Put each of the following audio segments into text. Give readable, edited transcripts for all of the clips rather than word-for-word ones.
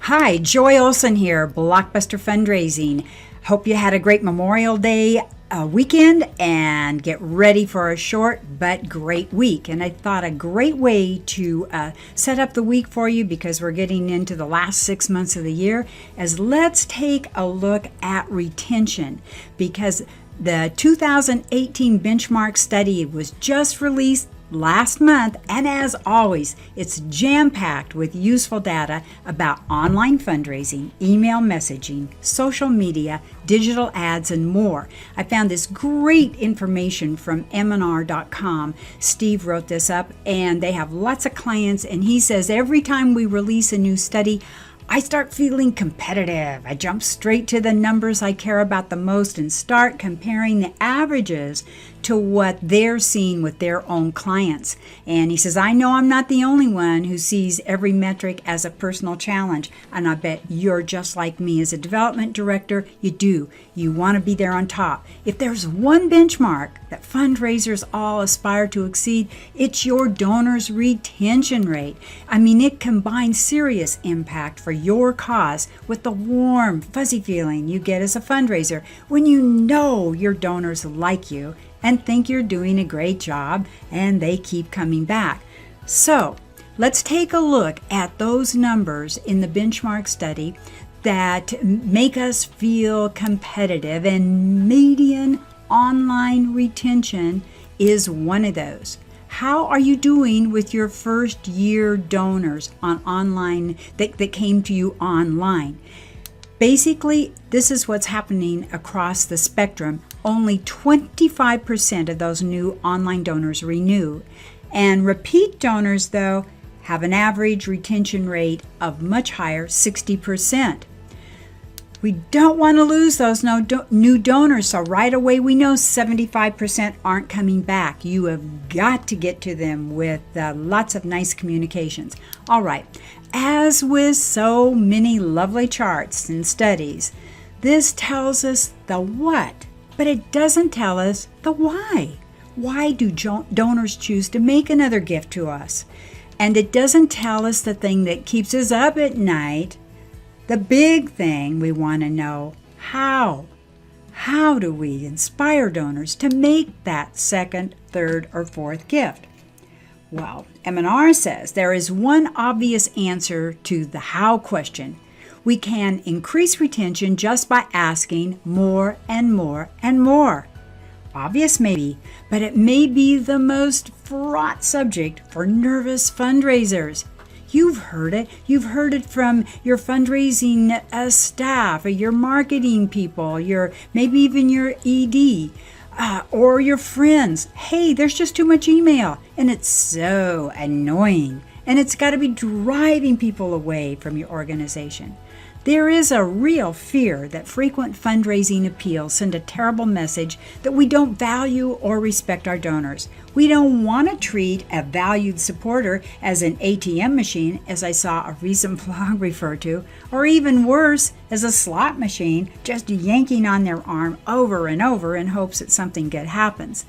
Hi, Joy Olson here, Blockbuster Fundraising. Hope you had a great Memorial Day weekend and get ready for a short but great week. And I thought a great way to set up the week for you, because we're getting into the last 6 months of the year, is let's take a look at retention, because the 2018 benchmark study was just released last month, and as always, it's jam-packed with useful data about online fundraising, email messaging, social media, digital ads, and more. I found this great information from M+R.com. Steve wrote this up, and they have lots of clients, and he says every time we release a new study, I start feeling competitive. I jump straight to the numbers I care about the most and start comparing the averages to what they're seeing with their own clients. And he says, I know I'm not the only one who sees every metric as a personal challenge. And I bet you're just like me. As a development director, you do. You want to be there on top. If there's one benchmark that fundraisers all aspire to exceed, it's your donors' retention rate. I mean, it combines serious impact for your cause with the warm, fuzzy feeling you get as a fundraiser when you know your donors like you and think you're doing a great job, and they keep coming back. So let's take a look at those numbers in the benchmark study that make us feel competitive, and median online retention is one of those. How are you doing with your first year donors on online that came to you online? Basically, this is what's happening across the spectrum. Only 25% of those new online donors renew. And repeat donors, though, have an average retention rate of much higher, 60%. We don't want to lose those new donors, so right away we know 75% aren't coming back. You have got to get to them with lots of nice communications. All right, as with so many lovely charts and studies, this tells us the what, but it doesn't tell us the why. Why do donors choose to make another gift to us? And it doesn't tell us the thing that keeps us up at night. The big thing we want to know, how? How do we inspire donors to make that second, third, or fourth gift? Well, M+R says there is one obvious answer to the how question. We can increase retention just by asking more and more and more. Obvious maybe, but it may be the most fraught subject for nervous fundraisers. You've heard it. You've heard it from your fundraising staff, or your marketing people, maybe even your ED, or your friends. Hey, there's just too much email, and it's so annoying, and it's got to be driving people away from your organization. There is a real fear that frequent fundraising appeals send a terrible message that we don't value or respect our donors. We don't want to treat a valued supporter as an ATM machine, as I saw a recent blog refer to, or even worse, as a slot machine, just yanking on their arm over and over in hopes that something good happens.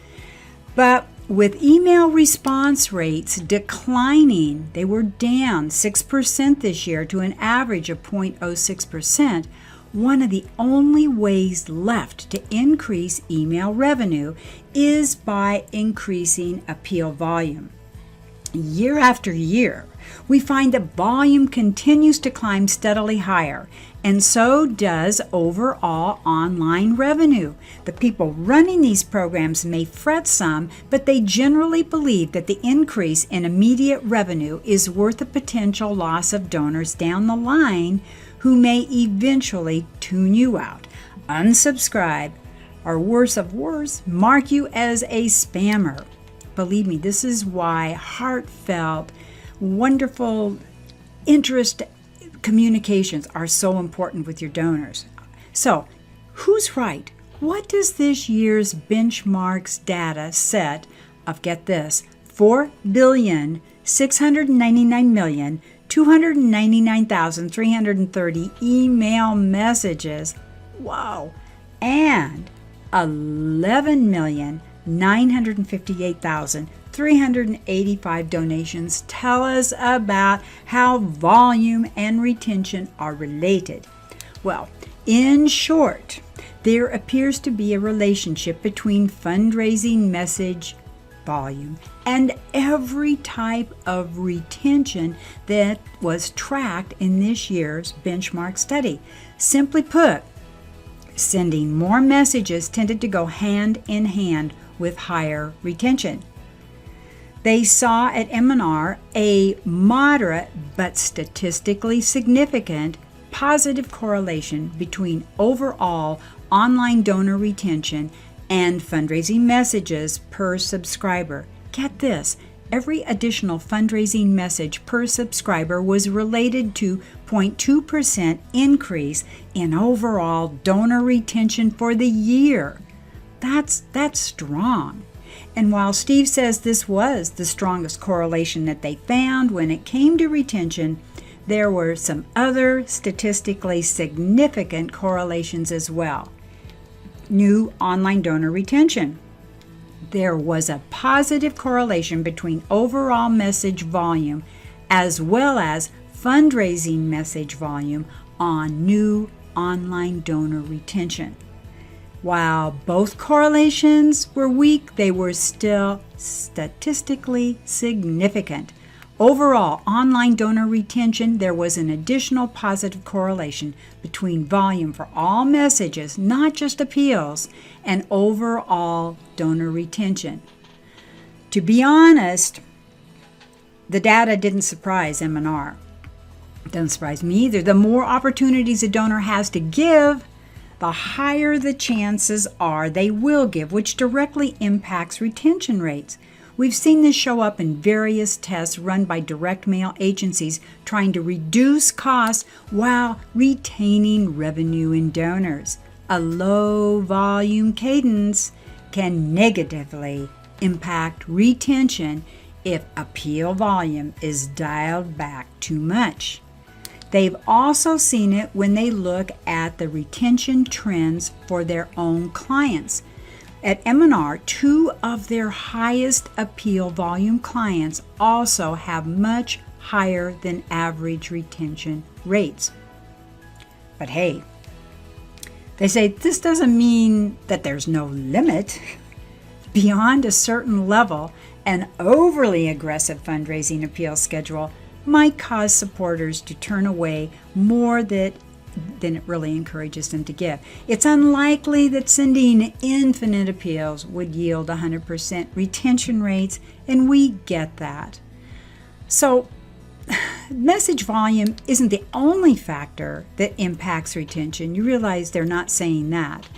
But with email response rates declining, they were down 6% this year to an average of 0.06%. One of the only ways left to increase email revenue is by increasing appeal volume. Year after year, we find that volume continues to climb steadily higher, and so does overall online revenue. The people running these programs may fret some, but they generally believe that the increase in immediate revenue is worth the potential loss of donors down the line who may eventually tune you out, unsubscribe, or worse of worse, mark you as a spammer. Believe me, this is why heartfelt, wonderful interest communications are so important with your donors. So, who's right? What does this year's benchmarks data set of, get this, 4,699,299,330 email messages, wow, and 11,958,000 385 donations tell us about how volume and retention are related. Well, in short, there appears to be a relationship between fundraising message volume and every type of retention that was tracked in this year's benchmark study. Simply put, sending more messages tended to go hand in hand with higher retention. They saw at M+R a moderate but statistically significant positive correlation between overall online donor retention and fundraising messages per subscriber. Get this, every additional fundraising message per subscriber was related to 0.2% increase in overall donor retention for the year. That's strong. And while Steve says this was the strongest correlation that they found when it came to retention, there were some other statistically significant correlations as well. New online donor retention. There was a positive correlation between overall message volume as well as fundraising message volume on new online donor retention. While both correlations were weak, they were still statistically significant. Overall, online donor retention, there was an additional positive correlation between volume for all messages, not just appeals, and overall donor retention. To be honest, the data didn't surprise M+R. It doesn't surprise me either. The more opportunities a donor has to give, the higher the chances are they will give, which directly impacts retention rates. We've seen this show up in various tests run by direct mail agencies trying to reduce costs while retaining revenue in donors. A low volume cadence can negatively impact retention if appeal volume is dialed back too much. They've also seen it when they look at the retention trends for their own clients. At M+R, 2 of their highest appeal volume clients also have much higher than average retention rates. But hey, they say this doesn't mean that there's no limit. Beyond a certain level, an overly aggressive fundraising appeal schedule might cause supporters to turn away more than it really encourages them to give. It's unlikely that sending infinite appeals would yield 100% retention rates, and we get that. So, message volume isn't the only factor that impacts retention. You realize they're not saying that.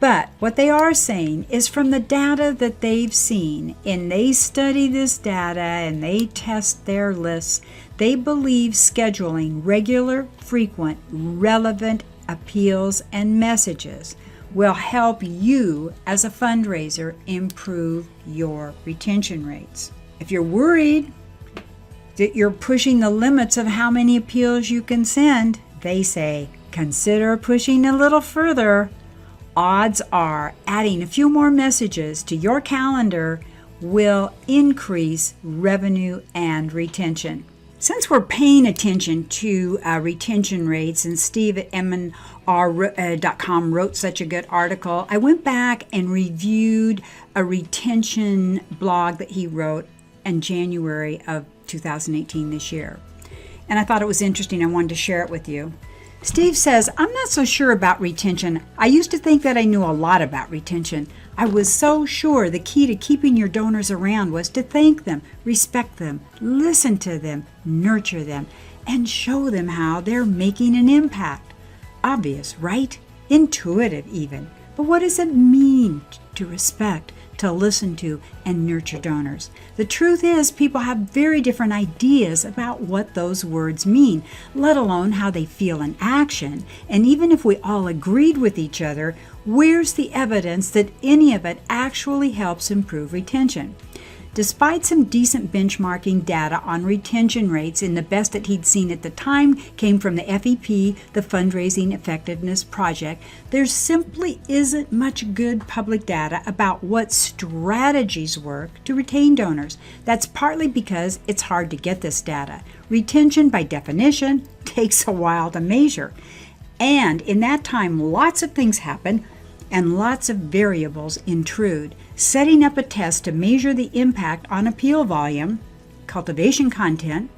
But what they are saying is from the data that they've seen, and they study this data and they test their lists, they believe scheduling regular, frequent, relevant appeals and messages will help you as a fundraiser improve your retention rates. If you're worried that you're pushing the limits of how many appeals you can send, they say consider pushing a little further. Odds are adding a few more messages to your calendar will increase revenue and retention. Since we're paying attention to retention rates, and Steve at M+R.com wrote such a good article, I went back and reviewed a retention blog that he wrote in January of 2018 this year. And I thought it was interesting. I wanted to share it with you. Steve says, I'm not so sure about retention. I used to think that I knew a lot about retention. I was so sure the key to keeping your donors around was to thank them, respect them, listen to them, nurture them, and show them how they're making an impact. Obvious, right? Intuitive even. But what does it mean to respect, to listen to, and nurture donors? The truth is, people have very different ideas about what those words mean, let alone how they feel in action. And even if we all agreed with each other, where's the evidence that any of it actually helps improve retention? Despite some decent benchmarking data on retention rates, and the best that he'd seen at the time came from the FEP, the Fundraising Effectiveness Project, there simply isn't much good public data about what strategies work to retain donors. That's partly because it's hard to get this data. Retention, by definition, takes a while to measure. And in that time, lots of things happen and lots of variables intrude. Setting up a test to measure the impact on appeal volume, cultivation content,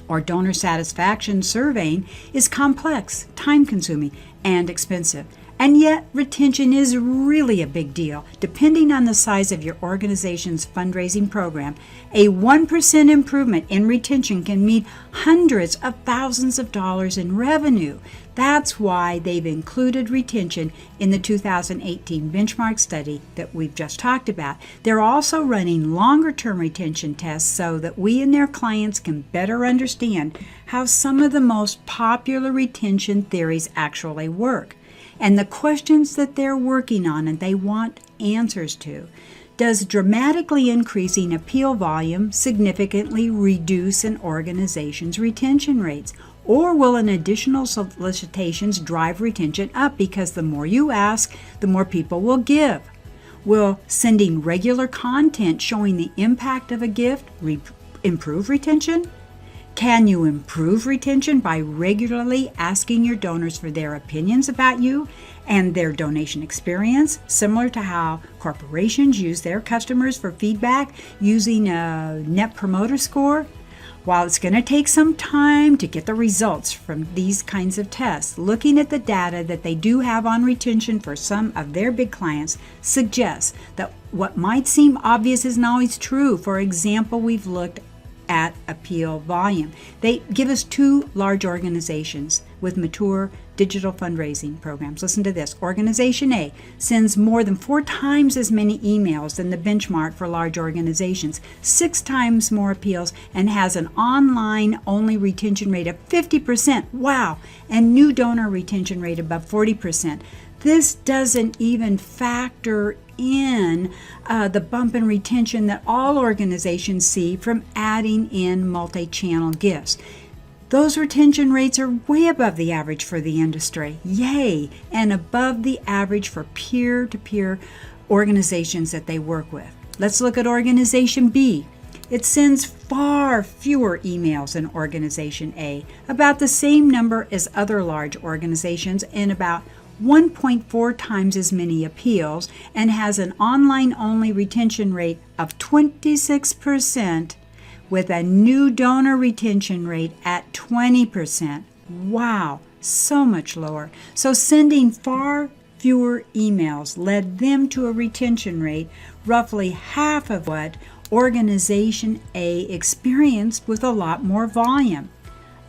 or donor satisfaction surveying is complex, time-consuming, and expensive. And yet, retention is really a big deal. Depending on the size of your organization's fundraising program, a 1% improvement in retention can mean hundreds of thousands of dollars in revenue. That's why they've included retention in the 2018 benchmark study that we've just talked about. They're also running longer-term retention tests so that we and their clients can better understand how some of the most popular retention theories actually work. And the questions that they're working on and they want answers to. Does dramatically increasing appeal volume significantly reduce an organization's retention rates? Or will an additional solicitations drive retention up because the more you ask, the more people will give? Will sending regular content showing the impact of a gift improve retention? Can you improve retention by regularly asking your donors for their opinions about you and their donation experience, similar to how corporations use their customers for feedback using a Net Promoter Score? While it's going to take some time to get the results from these kinds of tests, looking at the data that they do have on retention for some of their big clients suggests that what might seem obvious isn't always true. For example, we've looked at appeal volume. They give us two large organizations with mature digital fundraising programs. Listen to this. Organization A sends more than 4 times as many emails than the benchmark for large organizations, 6 times more appeals, and has an online-only retention rate of 50%. Wow! And new donor retention rate above 40%. This doesn't even factor in the bump in retention that all organizations see from adding in multi-channel gifts. Those retention rates are way above the average for the industry. Yay! And above the average for peer-to-peer organizations that they work with. Let's look at Organization B. It sends far fewer emails than Organization A, about the same number as other large organizations, and about 1.4 times as many appeals, and has an online-only retention rate of 26%, with a new donor retention rate at 20%. Wow, so much lower. So sending far fewer emails led them to a retention rate roughly half of what Organization A experienced with a lot more volume.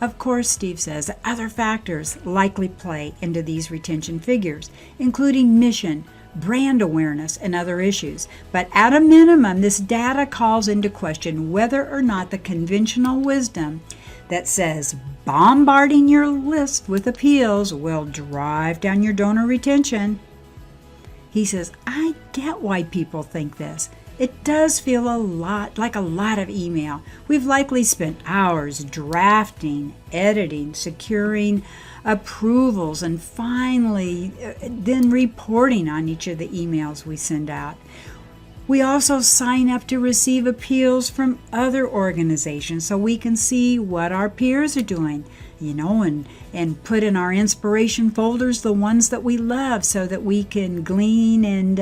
Of course, Steve says that other factors likely play into these retention figures, including mission, brand awareness, and other issues. But at a minimum, this data calls into question whether or not the conventional wisdom that says bombarding your list with appeals will drive down your donor retention. He says, I get why people think this. It does feel like a lot of email. We've likely spent hours drafting, editing, securing approvals, and finally then reporting on each of the emails we send out. We also sign up to receive appeals from other organizations so we can see what our peers are doing, and put in our inspiration folders the ones that we love so that we can glean and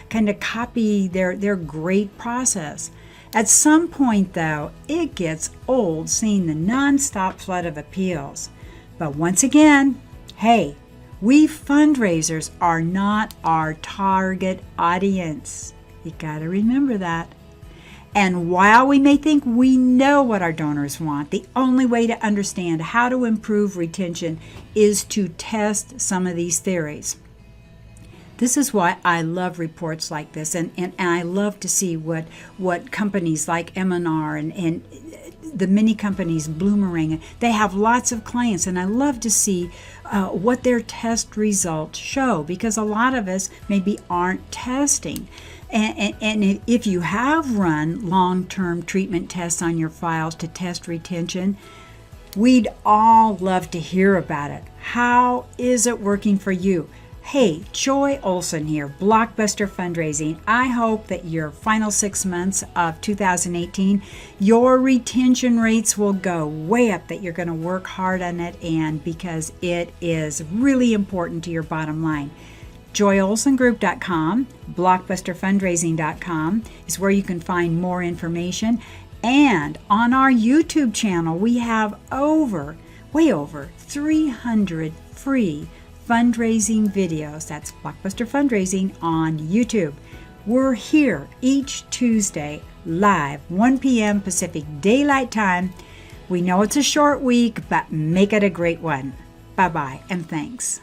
kind of copy their great process. At some point, though, it gets old seeing the nonstop flood of appeals. But once again, hey, we fundraisers are not our target audience. You gotta remember that. And while we may think we know what our donors want, the only way to understand how to improve retention is to test some of these theories. This is why I love reports like this, and I love to see what companies like M+R and the many companies, Bloomerang, they have lots of clients, and I love to see what their test results show, because a lot of us maybe aren't testing. And if you have run long-term treatment tests on your files to test retention, we'd all love to hear about it. How is it working for you? Hey, Joy Olson here, Blockbuster Fundraising. I hope that your final 6 months of 2018, your retention rates will go way up, that you're going to work hard on it, and because it is really important to your bottom line. JoyOlsonGroup.com, BlockbusterFundraising.com is where you can find more information. And on our YouTube channel, we have way over 300 free fundraising videos. That's Blockbuster Fundraising on YouTube. We're here each Tuesday live, 1 p.m. Pacific Daylight Time. We know it's a short week, but make it a great one. Bye-bye and thanks.